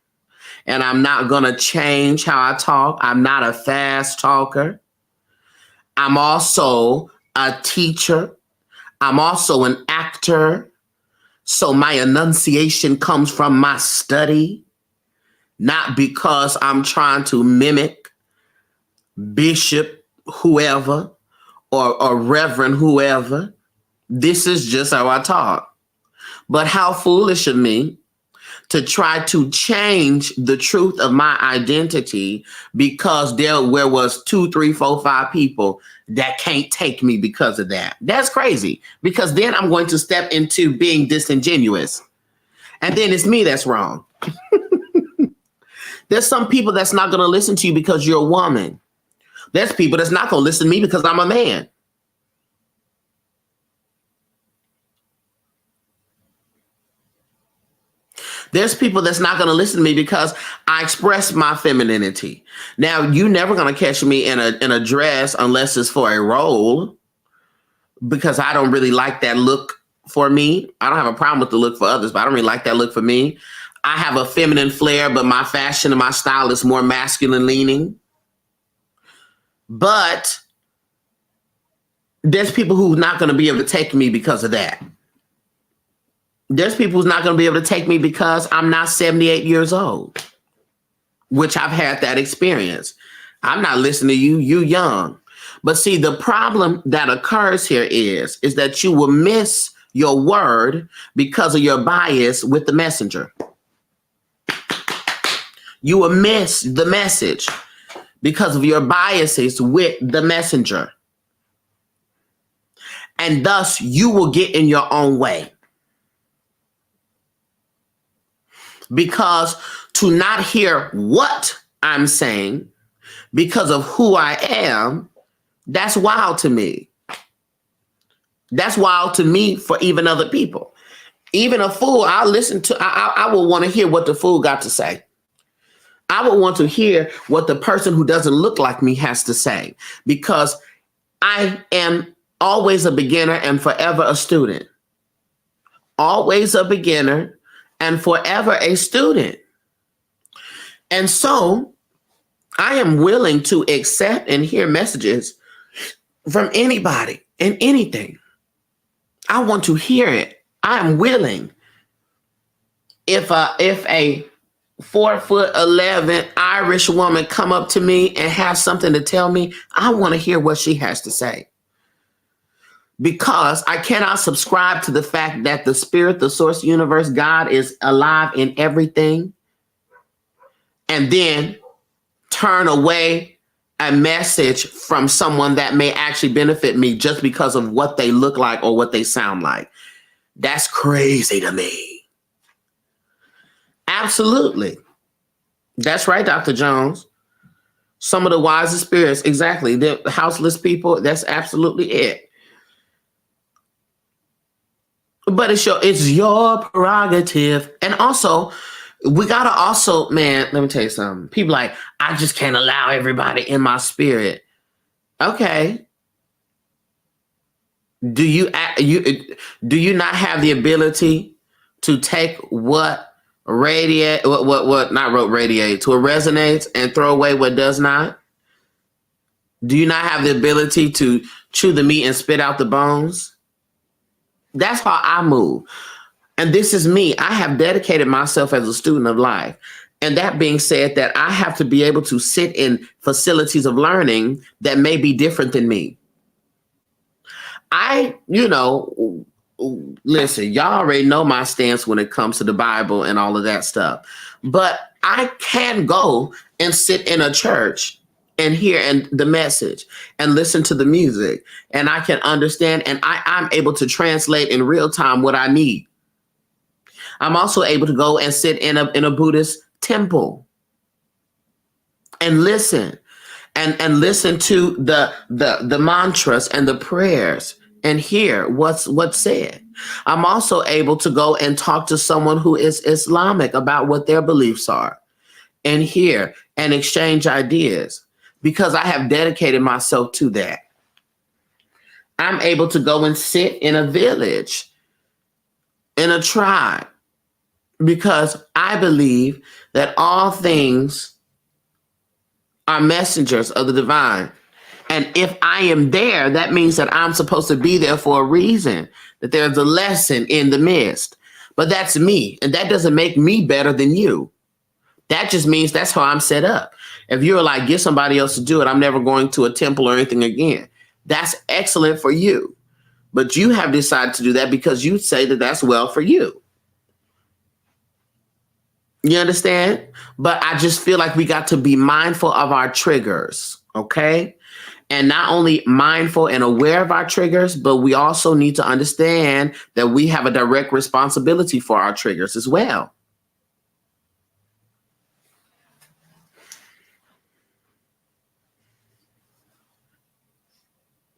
And I'm not going to change how I talk. I'm not a fast talker. I'm also a teacher. I'm also an actor. So my enunciation comes from my study, not because I'm trying to mimic Bishop whoever or Reverend whoever. This is just how I talk. But how foolish of me to try to change the truth of my identity because there was 2, 3, 4, 5 people that can't take me because of that. That's crazy, because then I'm going to step into being disingenuous. And then it's me that's wrong. There's some people that's not going to listen to you because you're a woman. There's people that's not going to listen to me because I'm a man. There's people that's not going to listen to me because I express my femininity. Now, you're never going to catch me in a dress unless it's for a role, because I don't really like that look for me. I don't have a problem with the look for others, but I don't really like that look for me. I have a feminine flair, but my fashion and my style is more masculine leaning. But there's people who's not going to be able to take me because of that. There's people who's not going to be able to take me because I'm not 78 years old, which I've had that experience. I'm not listening to you. You young. But see, the problem that occurs here is that you will miss your word because of your bias with the messenger. You will miss the message because of your biases with the messenger. And thus you will get in your own way. Because to not hear what I'm saying because of who I am, that's wild to me. That's wild to me for even other people. Even a fool, I'll listen to, I will want to hear what the fool got to say. I would want to hear what the person who doesn't look like me has to say, because I am always a beginner and forever a student. Always a beginner and forever a student. And so I am willing to accept and hear messages from anybody and anything. I want to hear it. I'm willing. If a 4'11" Irish woman come up to me and have something to tell me, I want to hear what she has to say. Because I cannot subscribe to the fact that the spirit, the source, universe, God is alive in everything, and then turn away a message from someone that may actually benefit me just because of what they look like or what they sound like. That's crazy to me. Absolutely. That's right, Dr. Jones. Some of the wisest spirits, exactly. The houseless people, that's absolutely it. But it's your prerogative. And also, we got to also, man, let me tell you something. People like, I just can't allow everybody in my spirit. Okay. Do you not have the ability to take what radiate, what not radiate, to resonate and throw away what does not? Do you not have the ability to chew the meat and spit out the bones? That's how I move. And this is me. I have dedicated myself as a student of life. And that being said, that I have to be able to sit in facilities of learning that may be different than me. Listen, y'all already know my stance when it comes to the Bible and all of that stuff. But I can go and sit in a church and hear the message and listen to the music, and I can understand, and I'm able to translate in real time what I need. I'm also able to go and sit in a Buddhist temple and listen and listen to the mantras and the prayers and hear what's said. I'm also able to go and talk to someone who is Islamic about what their beliefs are and hear and exchange ideas, because I have dedicated myself to that. I'm able to go and sit in a village, in a tribe, because I believe that all things are messengers of the divine. And if I am there, that means that I'm supposed to be there for a reason, that there's a lesson in the midst. But that's me. And that doesn't make me better than you. That just means that's how I'm set up. If you're like, get somebody else to do it, I'm never going to a temple or anything again. That's excellent for you. But you have decided to do that because you say that that's well for you. You understand? But I just feel like we got to be mindful of our triggers, okay? And not only mindful and aware of our triggers, but we also need to understand that we have a direct responsibility for our triggers as well.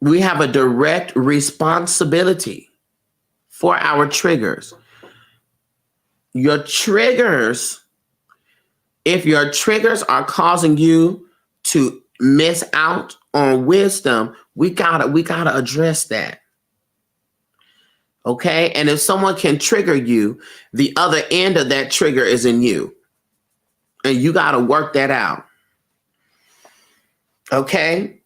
We have a direct responsibility for our triggers. Your triggers, if your triggers are causing you to miss out on wisdom, we gotta address that. Okay? And if someone can trigger you, the other end of that trigger is in you. And you gotta work that out. Okay?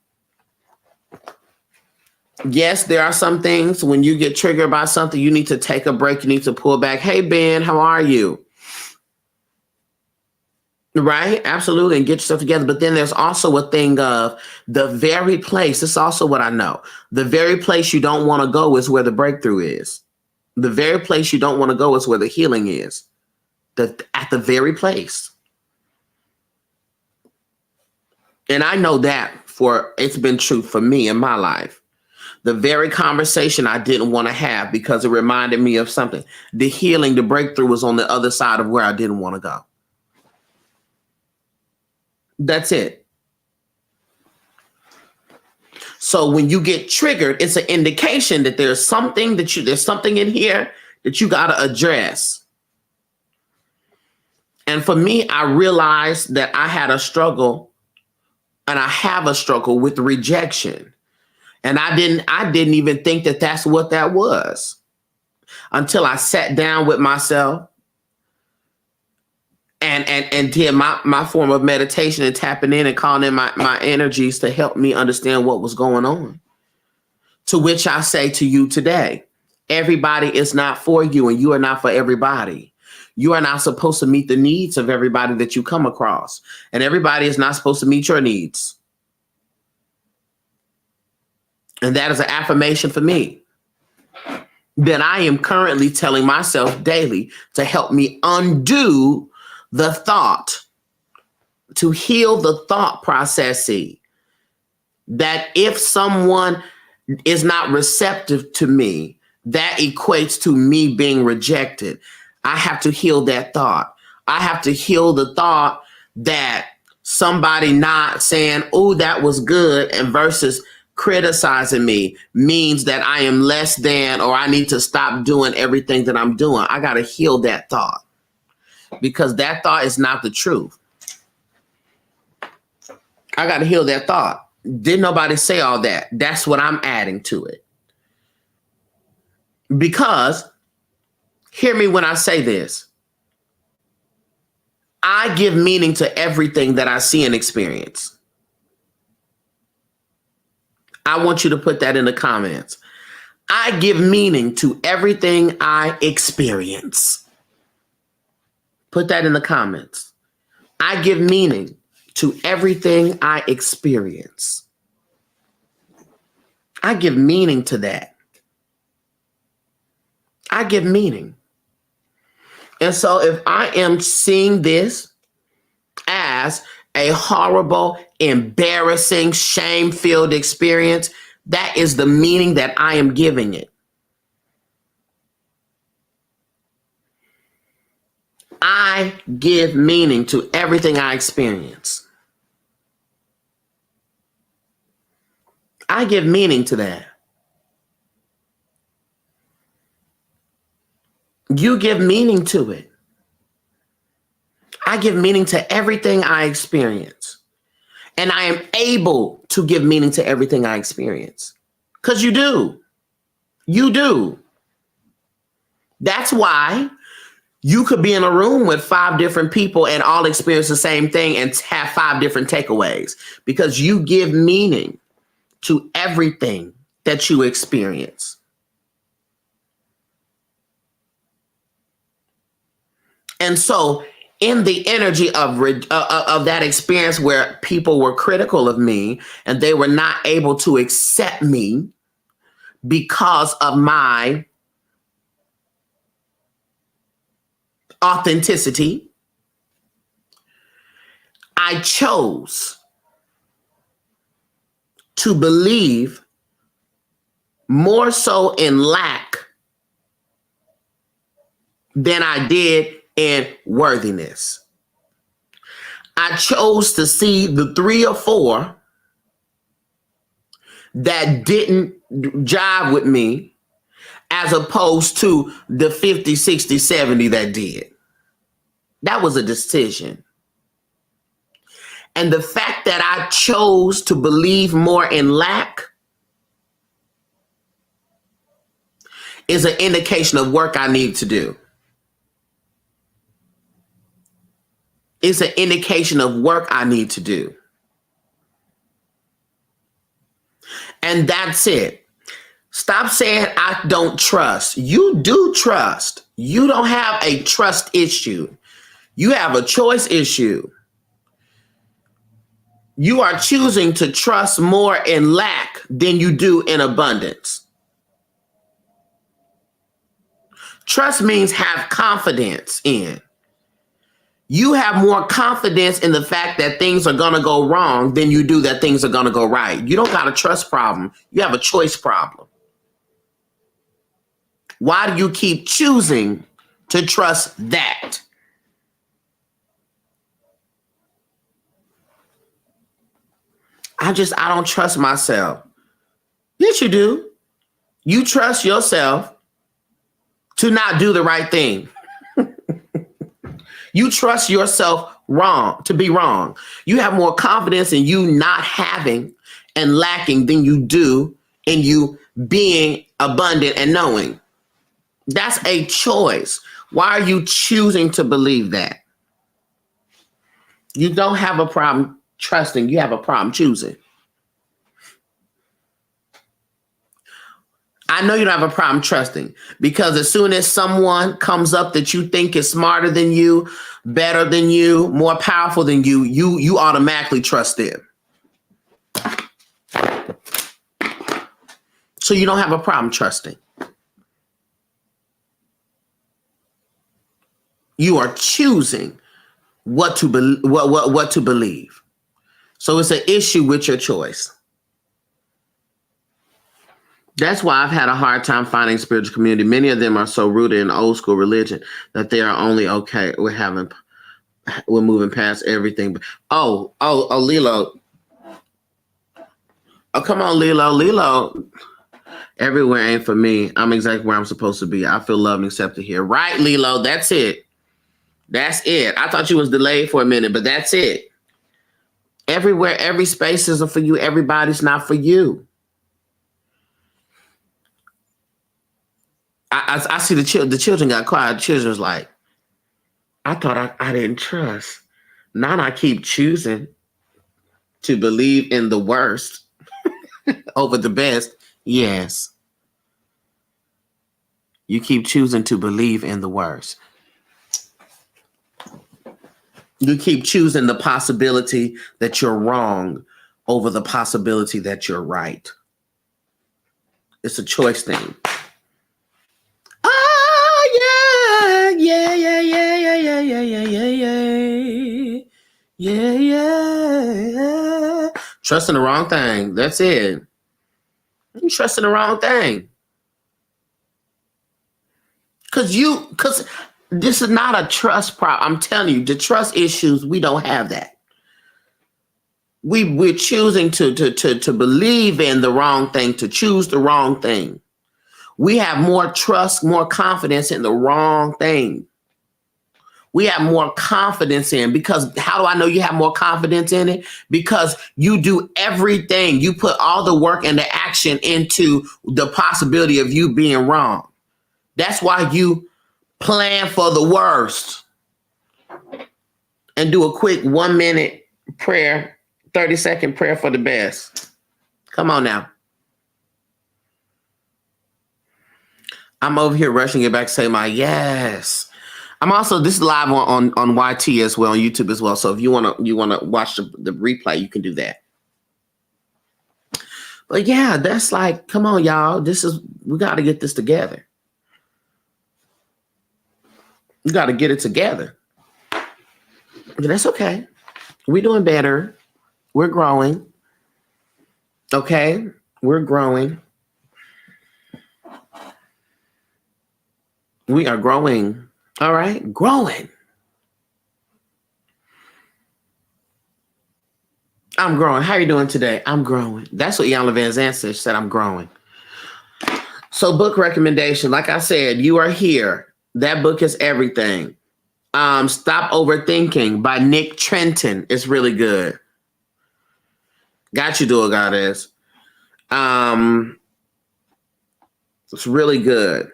Yes, there are some things when you get triggered by something, you need to take a break. You need to pull back. Hey, Ben, how are you? Right? Absolutely. And get yourself together. But then there's also a thing of the very place. This is also what I know. The very place you don't want to go is where the breakthrough is. The very place you don't want to go is where the healing is. At the very place. And I know that it's been true for me in my life. The very conversation I didn't want to have because it reminded me of something. The healing, the breakthrough was on the other side of where I didn't want to go. That's it. So when you get triggered, it's an indication that there's something in here that you got to address. And for me, I realized that I had a struggle, and I have a struggle with rejection. And I didn't even think that that's what that was until I sat down with myself and did my form of meditation and tapping in and calling in my energies to help me understand what was going on. To which I say to you today, everybody is not for you and you are not for everybody. You are not supposed to meet the needs of everybody that you come across. And everybody is not supposed to meet your needs. And that is an affirmation for me that I am currently telling myself daily to help me undo the thought, to heal the thought processing that if someone is not receptive to me, that equates to me being rejected. I have to heal that thought. I have to heal the thought that somebody not saying, oh, that was good, and versus criticizing me means that I am less than, or I need to stop doing everything that I'm doing. I got to heal that thought because that thought is not the truth. I got to heal that thought. Didn't nobody say all that? That's what I'm adding to it. Because, hear me when I say this, I give meaning to everything that I see and experience. I want you to put that in the comments. I give meaning to everything I experience. Put that in the comments. I give meaning to everything I experience. I give meaning to that. I give meaning. And so if I am seeing this as a horrible, embarrassing, shame-filled experience, that is the meaning that I am giving it. I give meaning to everything I experience. I give meaning to that. You give meaning to it. I give meaning to everything I experience. And I am able to give meaning to everything I experience. Because you do. You do. That's why you could be in a room with 5 different people and all experience the same thing and have 5 different takeaways. Because you give meaning to everything that you experience. And so in the energy of that experience where people were critical of me and they were not able to accept me because of my authenticity, I chose to believe more so in lack than I did in worthiness. I chose to see the 3 or 4 that didn't jive with me as opposed to the 50, 60, 70 that did. That was a decision. And the fact that I chose to believe more in lack is an indication of work I need to do. It's an indication of work I need to do. And that's it. Stop saying I don't trust. You do trust. You don't have a trust issue. You have a choice issue. You are choosing to trust more in lack than you do in abundance. Trust means have confidence in. You have more confidence in the fact that things are going to go wrong than you do that things are going to go right. You don't got a trust problem. You have a choice problem. Why do you keep choosing to trust that? I don't trust myself. Yes, you do. You trust yourself to not do the right thing. You trust yourself to be wrong. You have more confidence in you not having and lacking than you do in you being abundant and knowing. That's a choice. Why are you choosing to believe that? You don't have a problem trusting. You have a problem choosing. I know you don't have a problem trusting because as soon as someone comes up that you think is smarter than you, better than you, more powerful than you, you automatically trust them. So you don't have a problem trusting. You are choosing what to believe. So it's an issue with your choice. That's why I've had a hard time finding spiritual community. Many of them are so rooted in old school religion that they are only okay with we're moving past everything. Oh, Lilo. Oh, come on, Lilo. Lilo. Everywhere ain't for me. I'm exactly where I'm supposed to be. I feel loved and accepted here. Right, Lilo. That's it. That's it. I thought you was delayed for a minute, but that's it. Everywhere, every space isn't for you. Everybody's not for you. I see the children got quiet. The children was like, I thought I didn't trust. Now I keep choosing to believe in the worst over the best. Yes. You keep choosing to believe in the worst. You keep choosing the possibility that you're wrong over the possibility that you're right. It's a choice thing. Yeah. Trusting the wrong thing. That's it. You're trusting the wrong thing. Because this is not a trust problem. I'm telling you, the trust issues, we don't have that. We're choosing to believe in the wrong thing, to choose the wrong thing. We have more trust, more confidence in the wrong thing. We have more confidence in, because how do I know you have more confidence in it? Because you do everything. You put all the work and the action into the possibility of you being wrong. That's why you plan for the worst and do a quick 1-minute prayer, 30-second prayer for the best. Come on now. I'm over here rushing it back to say my yes. I'm also, this is live on YT as well, on YouTube as well. So if you wanna watch the replay, you can do that. But yeah, that's like, come on, y'all. We got to get this together. We got to get it together. But that's okay. We're doing better. We're growing. Okay, we're growing. We are growing. All right, growing. I'm growing. How are you doing today? I'm growing. That's what Iyanla Vanzant said. I'm growing. So book recommendation. Like I said, you are here. That book is everything. Stop Overthinking by Nick Trenton. It's really good. Got you, Dual Goddess. It's really good.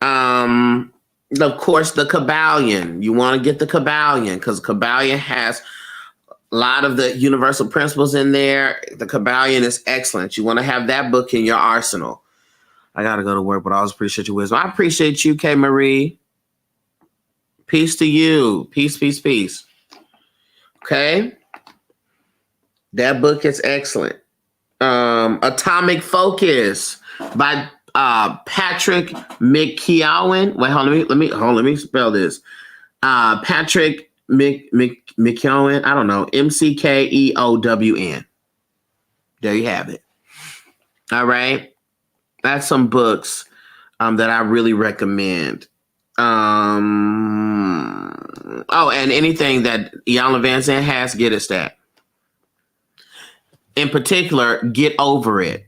Of course, the Kybalion. You want to get the Kybalion because Kybalion has a lot of the universal principles in there. The Kybalion is excellent. You want to have that book in your arsenal. I got to go to work, but I always appreciate your wisdom. I appreciate you, K. Marie. Peace to you. Peace, peace, peace. Okay. That book is excellent. Atomic Focus by Patrick McKeown. Wait, let me spell this. Patrick McKeown. I don't know. McKeown. There you have it. All right. That's some books that I really recommend. And anything that Iyanla Vanzant has, get us that. In particular, Get Over It.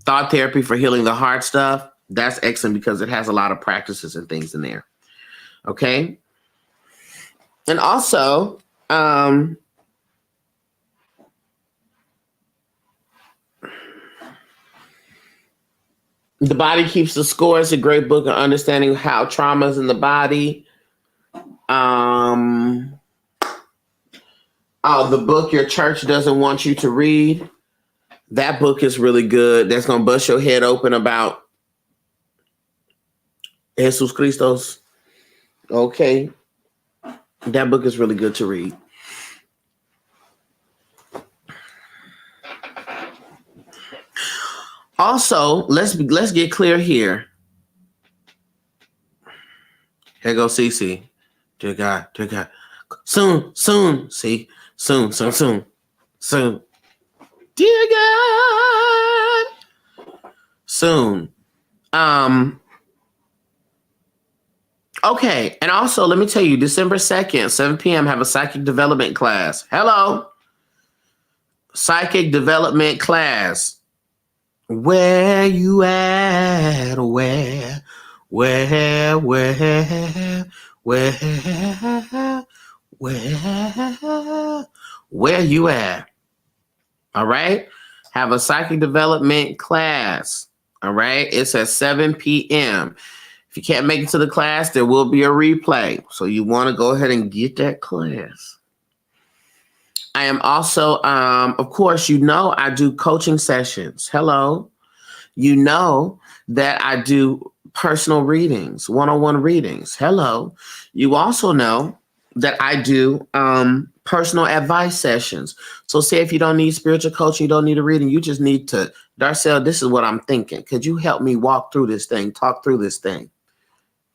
Thought Therapy for Healing the Heart stuff. That's excellent because it has a lot of practices and things in there. Okay. And also, The Body Keeps the Score is a great book on understanding how traumas in the body. The book Your Church Doesn't Want You to Read. That book is really good. That's going to bust your head open about Jesus Christos. Okay. That book is really good to read. Also, let's get clear here. Here goes Cece. Dear God. Soon. See, soon. Dear God. Soon. Okay. And also, let me tell you, December 2nd, 7 p.m., have a psychic development class. Hello. Psychic development class. Where you at? Where you at? All right. Have a psychic development class. All right. It's at 7 p.m. If you can't make it to the class, there will be a replay. So you want to go ahead and get that class. I am also, of course, I do coaching sessions. Hello. You know that I do personal readings, one-on-one readings. Hello. You also know that I do personal advice sessions. So say if you don't need spiritual coaching, you don't need a reading, you just need to, Darcel, this is what I'm thinking. Could you help me walk through this thing, talk through this thing?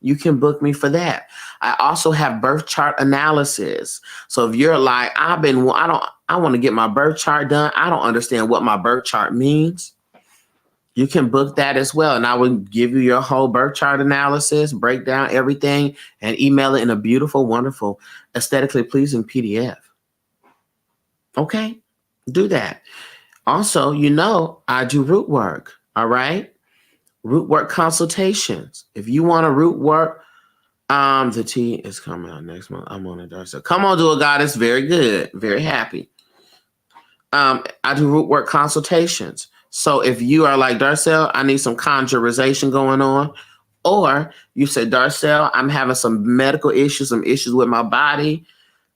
You can book me for that. I also have birth chart analysis. So if you're like, I want to get my birth chart done. I don't understand what my birth chart means. You can book that as well. And I will give you your whole birth chart analysis, break down everything, and email it in a beautiful, wonderful, aesthetically pleasing PDF. Okay? Do that. Also, I do root work. All right? Root work consultations. If you want to root work, the tea is coming out next month. I'm on it, Darcel. Come on, Dual Goddess. Very good. Very happy. I do root work consultations. So if you are like, Darcel, I need some conjurization going on, or you say, Darcel, I'm having some medical issues, some issues with my body.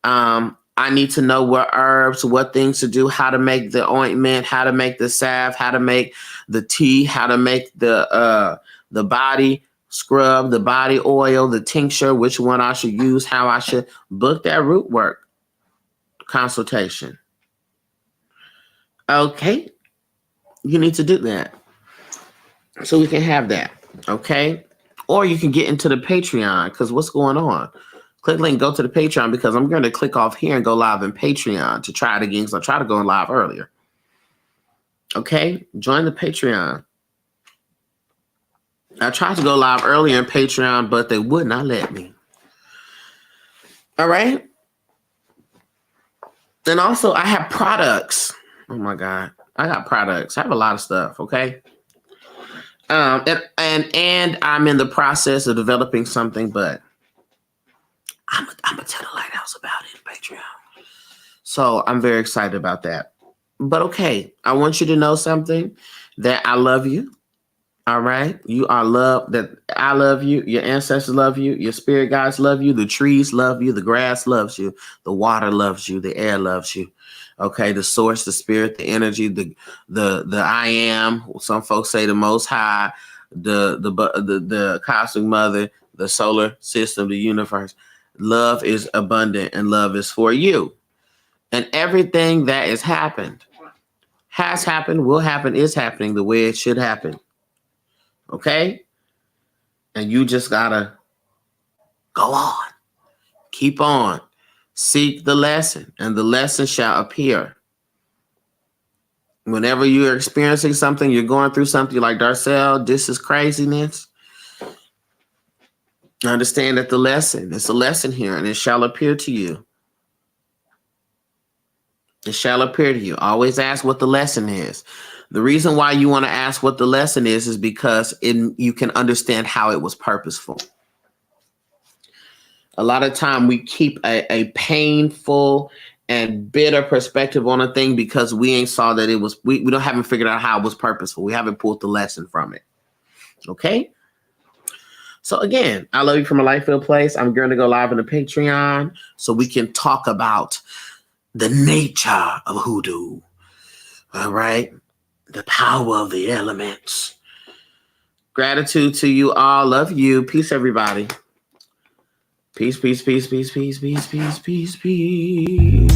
I need to know what herbs, what things to do, how to make the ointment, how to make the salve, how to make the tea, how to make the body scrub, the body oil, the tincture, which one I should use, how I should book that root work consultation. Okay. You need to do that. So we can have that. Okay. Or you can get into the Patreon, because what's going on? Click link, go to the Patreon, because I'm going to click off here and go live in Patreon to try it again, because I tried to go live earlier. Okay. Join the Patreon. I tried to go live earlier in Patreon, but they would not let me. All right. And also, I have products. Oh my God. I got products. I have a lot of stuff. Okay. And I'm in the process of developing something, but I'm gonna tell the Lighthouse about it in Patreon. So I'm very excited about that. But okay, I want you to know something, that I love you. All right. You are loved, that I love you. Your ancestors love you. Your spirit guides love you. The trees love you. The grass loves you. The water loves you. The air loves you. Okay. The source, the spirit, the energy, the I am. Some folks say the most high, the cosmic mother, the solar system, the universe. Love is abundant and love is for you. And everything that has happened, will happen, is happening the way it should happen. Okay? And you just gotta go on. Keep on. Seek the lesson, and the lesson shall appear. Whenever you're experiencing something, you're going through something, you're like, Darcel, this is craziness. Understand that it's a lesson here, and it shall appear to you. It shall appear to you. Always ask what the lesson is. The reason why you want to ask what the lesson is because you can understand how it was purposeful. A lot of time we keep a painful and bitter perspective on a thing because we ain't saw that it was, we haven't figured out how it was purposeful. We haven't pulled the lesson from it. Okay. So again, I love you from a light-filled place. I'm going to go live in the Patreon so we can talk about the nature of hoodoo. All right. The power of the elements. Gratitude to you all. Love you. Peace, everybody. Peace, peace, peace, peace, peace, peace, peace, peace, peace.